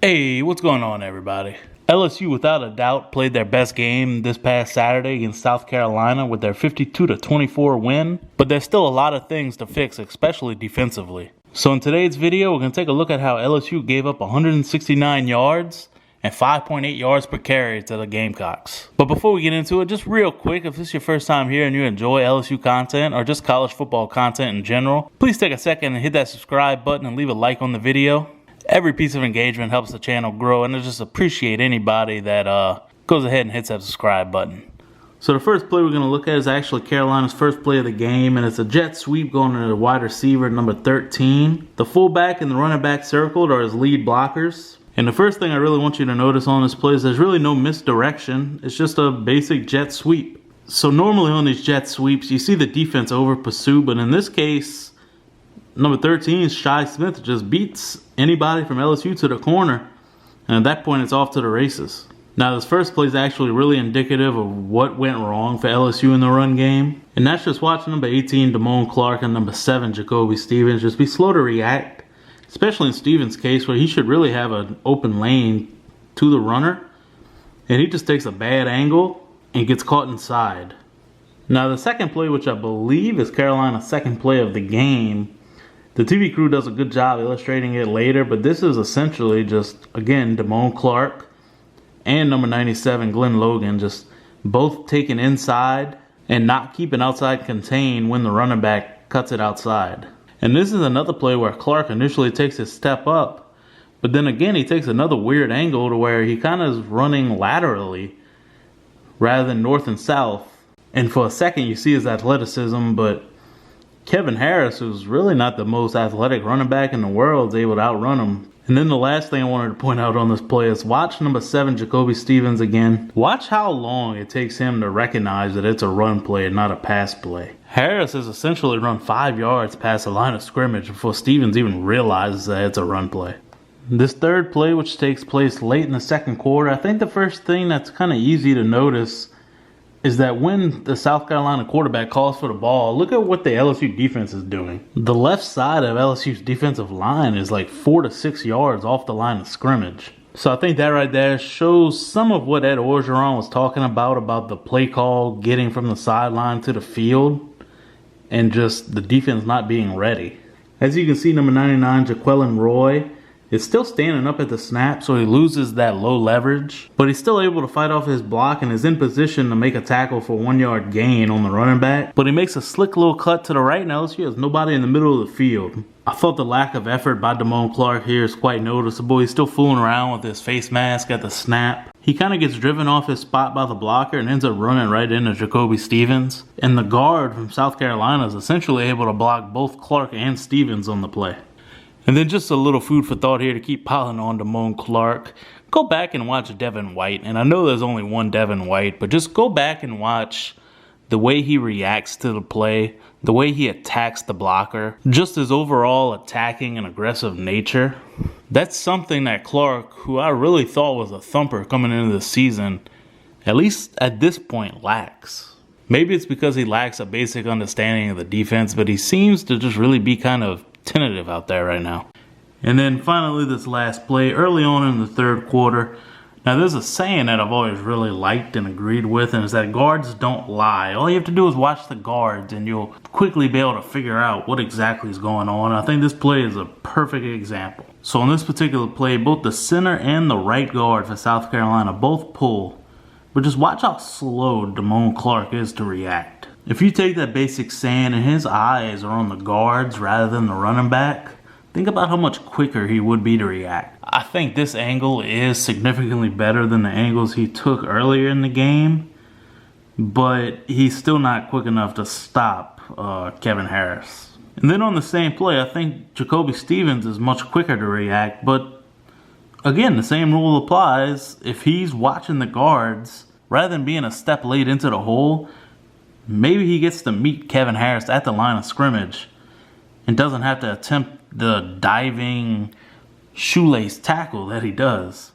Hey, what's going on, everybody? LSU, without a doubt, played their best game this past Saturday against South Carolina with their 52-24 win, but there's still a lot of things to fix, especially defensively. So in today's video, we're going to take a look at how LSU gave up 169 yards and 5.8 yards per carry to the Gamecocks. But before we get into it, just real quick, if this is your first time here and you enjoy LSU content or just college football content in general, please take a second and hit that subscribe button and leave a like on the video. Every piece of engagement helps the channel grow, and I just appreciate anybody that goes ahead and hits that subscribe button. So the first play we're going to look at is actually Carolina's first play of the game, and it's a jet sweep going to the wide receiver, number 13. The fullback and the running back circled are his lead blockers. And the first thing I really want you to notice on this play is there's really no misdirection. It's just a basic jet sweep. So normally on these jet sweeps, you see the defense over pursue, but in this case, number 13, Shi Smith, just beats anybody from LSU to the corner. And at that point, it's off to the races. Now, this first play is actually really indicative of what went wrong for LSU in the run game. And that's just watching number 18, Damone Clark, and number 7, Jacoby Stevens just be slow to react. Especially in Stevens' case, where he should really have an open lane to the runner. And he just takes a bad angle and gets caught inside. Now, the second play, which I believe is Carolina's second play of the game, the TV crew does a good job illustrating it later, but this is essentially just, again, Damone Clark and number 97, Glenn Logan, just both taking inside and not keeping outside contained when the running back cuts it outside. And this is another play where Clark initially takes his step up, but then again he takes another weird angle to where he kind of is running laterally rather than north and south. And for a second you see his athleticism, but Kevin Harris, who's really not the most athletic running back in the world, is able to outrun him. And then the last thing I wanted to point out on this play is watch number 7, Jacoby Stevens again. Watch how long it takes him to recognize that it's a run play and not a pass play. Harris has essentially run 5 yards past the line of scrimmage before Stevens even realizes that it's a run play. This third play, which takes place late in the second quarter, I think the first thing that's kind of easy to notice is that when the South Carolina quarterback calls for the ball, look at what the LSU defense is doing. The left side of LSU's defensive line is like 4 to 6 yards off the line of scrimmage. So I think that right there shows some of what Ed Orgeron was talking about the play call getting from the sideline to the field and just the defense not being ready. As you can see, number 99, Jaquelin Roy, is still standing up at the snap, so he loses that low leverage. But he's still able to fight off his block and is in position to make a tackle for a 1-yard gain on the running back. But he makes a slick little cut to the right, and LSU has nobody in the middle of the field. I thought the lack of effort by Damone Clark here is quite noticeable. He's still fooling around with his face mask at the snap. He kind of gets driven off his spot by the blocker and ends up running right into Jacoby Stevens. And the guard from South Carolina is essentially able to block both Clark and Stevens on the play. And then just a little food for thought here to keep piling on Damone Clark. Go back and watch Devin White. And I know there's only one Devin White, but just go back and watch the way he reacts to the play, the way he attacks the blocker, just his overall attacking and aggressive nature. That's something that Clark, who I really thought was a thumper coming into the season, at least at this point, lacks. Maybe it's because he lacks a basic understanding of the defense, but he seems to just really be kind of tentative out there right now. And then finally this last play early on in the third quarter. Now there's a saying that I've always really liked and agreed with, and it's that guards don't lie. All you have to do is watch the guards and you'll quickly be able to figure out what exactly is going on. I think this play is a perfect example. So on this particular play, both the center and the right guard for South Carolina both pull, but just watch how slow Damone Clark is to react. If you take that basic saying and his eyes are on the guards rather than the running back, think about how much quicker he would be to react. I think this angle is significantly better than the angles he took earlier in the game, but he's still not quick enough to stop Kevin Harris. And then on the same play, I think Jacoby Stevens is much quicker to react, but again, the same rule applies. If he's watching the guards, rather than being a step late into the hole, maybe he gets to meet Kevin Harris at the line of scrimmage and doesn't have to attempt the diving shoelace tackle that he does.